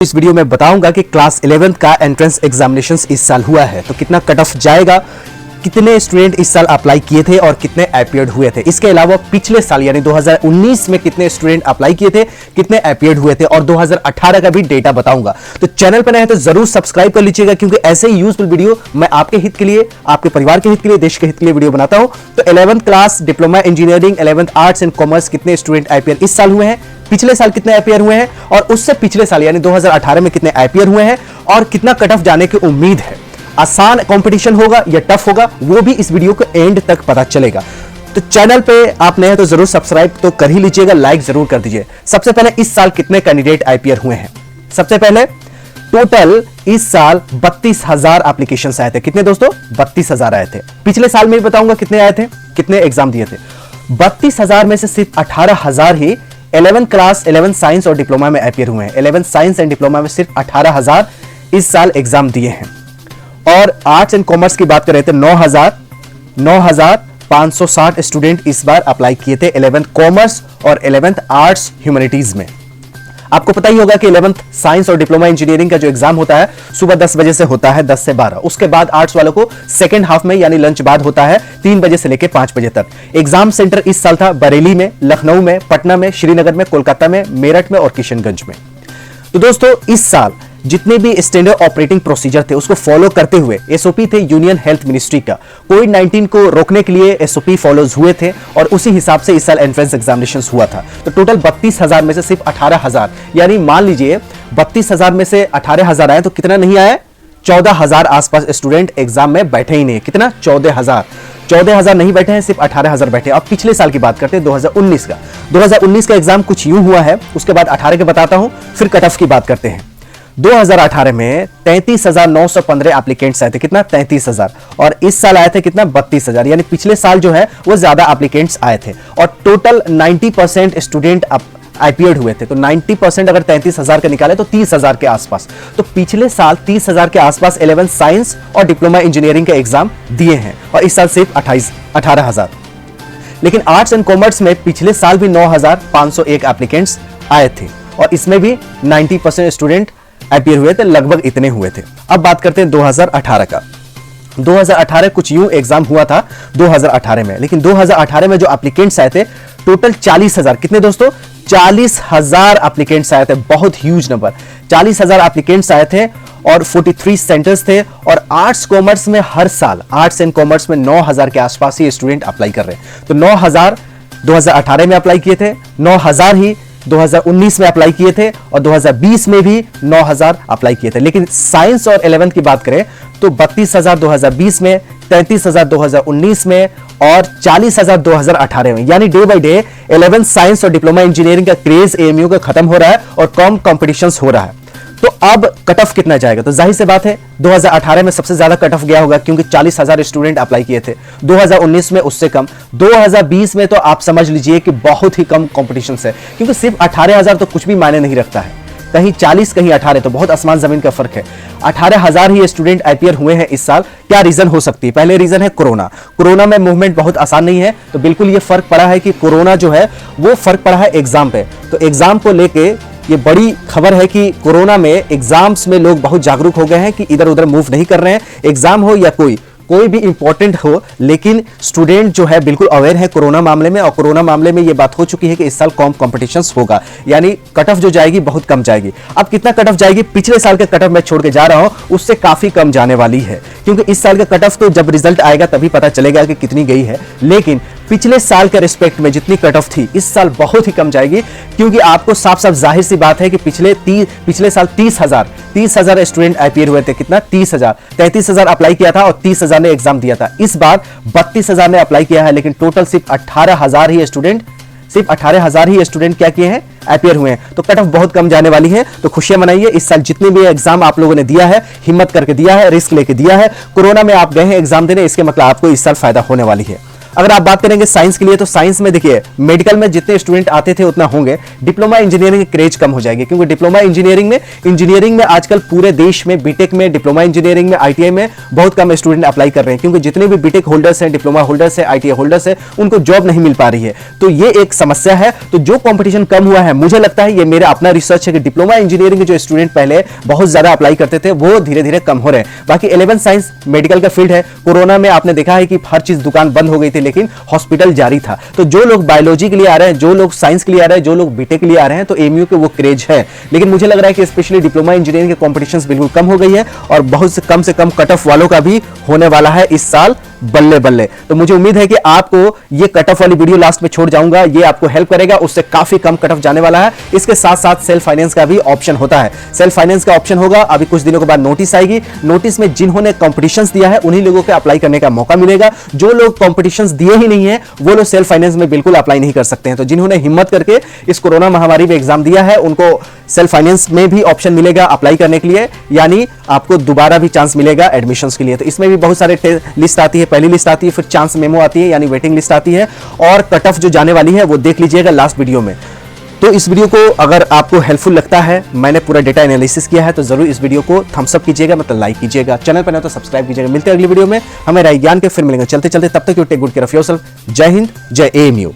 इस वीडियो में बताऊंगा कि क्लास 11th का एंट्रेंस एग्जामिनेशंस इस साल हुआ है तो कितना कट ऑफ जाएगा, कितने स्टूडेंट इस साल अप्लाई किए थे और कितने अपीयर्ड हुए थे। इसके अलावा पिछले साल यानी 2019 में कितने स्टूडेंट अप्लाई किए थे, कितने अपीयर्ड हुए थे और 2018 का भी डेटा बताऊंगा। तो चैनल पर नए हैं तो जरूर सब्सक्राइब कर लीजिएगा क्योंकि ऐसे ही यूजफुल वीडियो मैं आपके हित के लिए, आपके परिवार के हित के लिए, देश के हित के लिए वीडियो बनाता हूं। तो 11th class diploma engineering, 11th arts and commerce कितने स्टूडेंट अपीयर इस साल हुए हैं, पिछले साल कितने अपीयर हुए हैं और उससे पिछले साल यानी 2018 में कितने अपीयर हुए हैं और कितना कट ऑफ जाने की उम्मीद है। आसान कंपटीशन होगा या टफ होगा वो भी इस वीडियो के एंड तक पता चलेगा। तो चैनल पे आप नए हैं तो जरूर सब्सक्राइब तो कर ही लीजिएगा, लाइक जरूर कर दीजिए। सबसे पहले इस साल कितने कैंडिडेट अपीयर हुए हैं। सबसे पहले टोटल इस साल 32,000 एप्लीकेशन आए थे। कितने दोस्तों? 32,000 आए थे। पिछले साल में भी बताऊंगा कितने आए थे, कितने एग्जाम दिए थे। 32,000 में से सिर्फ 18,000 ही 11th क्लास, 11th साइंस और डिप्लोमा में अपीयर हुए हैं। 11th साइंस एंड डिप्लोमा में सिर्फ 18,000 इस साल एग्जाम दिए हैं। और आर्ट्स एंड कॉमर्स की बात करें तो 9,560 स्टूडेंट इस बार अप्लाई किए थे 11th कॉमर्स और 11th आर्ट्स ह्यूमैनिटीज में। आपको पता ही होगा कि 11th साइंस और डिप्लोमा इंजीनियरिंग का जो एग्जाम होता है सुबह 10 बजे से होता है, 10 से 12। उसके बाद आर्ट्स वालों को सेकेंड हाफ में यानी लंच बाद होता है 3 बजे से लेकर 5 बजे तक। एग्जाम सेंटर इस साल था बरेली में, लखनऊ में, पटना में, श्रीनगर में, कोलकाता में, मेरठ में और किशनगंज में। तो दोस्तों इस साल जितने भी स्टैंडर्ड ऑपरेटिंग प्रोसीजर थे उसको फॉलो करते हुए, एसओपी थे यूनियन हेल्थ मिनिस्ट्री का, कोविड-19 को रोकने के लिए एसओपी फॉलोज हुए थे और उसी हिसाब से इस साल एंट्रेंस एग्जामिनेशंस हुआ था। तो टोटल 32,000 में से सिर्फ 18,000 यानी मान लीजिए 32,000 में से 18,000 आए तो कितना नहीं आया? 14,000 आसपास स्टूडेंट एग्जाम में बैठे ही नहीं। कितना? 14,000 नहीं बैठे हैं, सिर्फ 18,000 बैठे। अब पिछले साल की बात करते हैं 2019 का। 2019 का एग्जाम कुछ यूं हुआ है, उसके बाद 18 के बताता हूं, फिर कट ऑफ की बात करते हैं। 2018 में 33,915 एप्लीकेंट्स आए थे। कितना? 33,000। और इस साल आए थे कितना? 32,000। यानी पिछले साल जो है वो ज्यादा एप्लीकेंट्स आए थे और टोटल 90% स्टूडेंट अपीयर्ड हुए थे। तो 90% अगर 33,000 का निकाले तो 30,000 के आसपास। तो पिछले साल 30,000 के आसपास 11th साइंस और डिप्लोमा इंजीनियरिंग के एग्जाम दिए हैं और इस साल सिर्फ 18,000। लेकिन आर्ट्स एंड कॉमर्स में पिछले साल भी 9,501 एप्लीकेंट्स आए थे और इसमें भी 90% स्टूडेंट अपीयर हुए थे, लगभग इतने हुए थे। अब बात करते हैं 2018 का। 2018 कुछ यूं एग्जाम हुआ था 2018 में, लेकिन 2018 में जो एप्लीकेंट्स आए थे टोटल 40,000। कितने दोस्तों? 40,000 एप्लीकेंट्स आए थे। बहुत ह्यूज नंबर। 40,000 एप्लीकेंट्स आए थे और 43 सेंटर्स थे। और आर्ट्स कॉमर्स में हर साल आर्ट्स एंड कॉमर्स में 9,000 के आसपास ही स्टूडेंट अप्लाई कर रहे हैं। तो 9,000 2018 में अप्लाई किए थे, 9,000 ही 2019 में अप्लाई किए थे और 2020 में भी 9,000 अप्लाई किए थे। लेकिन साइंस और 11th की बात करें तो 32,000 2020 में, 33,000 2019 में और 40,000 2018 में। यानी day by day 11th science और डिप्लोमा इंजीनियरिंग का क्रेज एएमयू का खत्म हो रहा है और कम कॉम्पिटिशंस हो रहा है। तो अब कट ऑफ कितना जाएगा? तो जाहिर सी बात है 2018 में सबसे ज्यादा कट ऑफ गया होगा क्योंकि 40,000 स्टूडेंट अप्लाई किए थे। 2019 में उससे कम। 2020 में तो आप समझ लीजिए कि बहुत ही कम कॉम्पिटिशन है क्योंकि सिर्फ 18,000 तो कुछ भी मायने नहीं रखता है। कहीं 40 कहीं 18 तो बहुत आसमान जमीन का फर्क है। 18,000 ही स्टूडेंट अपीयर हुए हैं इस साल। क्या रीजन हो सकती है? पहले रीजन है कोरोना। कोरोना में मूवमेंट बहुत आसान नहीं है तो बिल्कुल ये फर्क पड़ा है कि कोरोना जो है वो फर्क पड़ा है एग्जाम पे। तो एग्जाम को लेके ये बड़ी खबर है कि कोरोना में एग्जाम्स में लोग बहुत जागरूक हो गए हैं कि इधर उधर मूव नहीं कर रहे हैं। एग्जाम हो या कोई भी इंपॉर्टेंट हो, लेकिन स्टूडेंट जो है बिल्कुल अवेयर है कोरोना मामले में और कोरोना मामले में ये बात हो चुकी है कि इस साल कम कॉम्पिटिशंस होगा यानी कट ऑफ जो जाएगी बहुत कम जाएगी। अब कितना कट ऑफ जाएगी? पिछले साल के कट ऑफ मैं छोड़ के जा रहा हूं, उससे काफी कम जाने वाली है क्योंकि इस साल का कट ऑफ तो जब रिजल्ट आएगा तभी पता चलेगा कि कितनी गई है। लेकिन पिछले साल के रिस्पेक्ट में जितनी कट ऑफ थी इस साल बहुत ही कम जाएगी क्योंकि आपको साफ साफ जाहिर सी बात है कि पिछले साल 30,000 स्टूडेंट अपीयर हुए थे। कितना? 30,000। 33,000 अप्लाई किया था और 30,000 ने एग्जाम दिया था। इस बार 32,000 ने अप्लाई किया है लेकिन टोटल सिर्फ 18,000 ही स्टूडेंट क्या किए हैं? अपीयर हुए हैं। तो कट ऑफ बहुत कम जाने वाली है। तो खुशियां मनाइए। इस साल जितने भी एग्जाम आप लोगों ने दिया है, हिम्मत करके दिया है, रिस्क लेके दिया है, कोरोना में आप गए हैं एग्जाम देने, इसके मतलब आपको इस साल फायदा होने वाली है। अगर आप बात करेंगे साइंस के लिए, तो साइंस में देखिए मेडिकल में जितने स्टूडेंट आते थे उतना होंगे, डिप्लोमा इंजीनियरिंग की क्रेज कम हो जाएगी, क्योंकि डिप्लोमा इंजीनियरिंग में आजकल पूरे देश में बीटेक में, डिप्लोमा इंजीनियरिंग में, आईटीआई में बहुत कम स्टूडेंट अप्लाई कर रहे हैं, क्योंकि जितने भी बीटेक होल्डर्स हैं, डिप्लोमा होल्डर्स हैं, आईटीआई होल्डर्स हैं, उनको जॉब नहीं मिल पा रही है। तो ये एक समस्या है। तो जो कंपटीशन कम हुआ है, मुझे लगता है, ये मेरा अपना रिसर्च है कि डिप्लोमा इंजीनियरिंग के जो स्टूडेंट पहले बहुत ज्यादा अप्लाई करते थे वो धीरे धीरे कम हो रहे हैं। बाकी 11th साइंस मेडिकल का फील्ड है। कोरोना में आपने देखा है कि हर चीज दुकान बंद हो गई थी, लेकिन हॉस्पिटल जारी था। तो जो लोग बायोलॉजी के लिए आ रहे हैं, जो लोग साइंस के लिए आ रहे हैं, जो लोग बीटेक के लिए आ रहे हैं, तो एमयू के वो क्रेज है। लेकिन मुझे लग रहा है कि स्पेशली डिप्लोमा इंजीनियरिंग के कॉम्पिटिशन बिल्कुल कम हो गई है, और बहुत से कम कट ऑफ वालों का भी होने वाला है इस साल, बल्ले बल्ले। तो मुझे उम्मीद है कि आपको ये कट ऑफ वाली वीडियो लास्ट में छोड़ जाऊंगा, ये आपको हेल्प करेगा, उससे काफी कम कट ऑफ जाने वाला है। इसके साथ साथ सेल्फ फाइनेंस का भी ऑप्शन होता है। सेल्फ फाइनेंस का ऑप्शन होगा, अभी कुछ दिनों के बाद नोटिस आएगी। नोटिस में जिन्होंने कॉम्पिटिशंस दिया है उन्हीं लोगों को अप्लाई करने का मौका मिलेगा। जो लोग कॉम्पिटिशंस दिए ही नहीं है वो लोग सेल्फ फाइनेंस में बिल्कुल अप्लाई नहीं कर सकते हैं। तो जिन्होंने हिम्मत करके इस कोरोना महामारी में एग्जाम दिया है उनको सेल्फ फाइनेंस में भी ऑप्शन मिलेगा अप्लाई करने के लिए, यानी आपको दोबारा भी चांस मिलेगा एडमिशंस के लिए। तो इसमें भी बहुत सारे लिस्ट आती है, पहली लिस्ट आती है, फिर चांस मेमो आती है, यानी वेटिंग लिस्ट आती है, और कट ऑफ जो जाने वाली है वो देख लीजिएगा लास्ट वीडियो में। तो इस वीडियो को अगर आपको हेल्पफुल लगता है, मैंने पूरा डेटा एनालिसिस किया है, तो जरूर इस वीडियो को थम्स अप कीजिएगा, मतलब लाइक कीजिएगा। चैनल पर नहीं तो सब्सक्राइब कीजिएगा। मिलते हैं अगली वीडियो में, हमें राय ज्ञान के फिर मिलेंगे। चलते चलते तब तक you take good care of yourself. जय हिंद, जय एएमयू।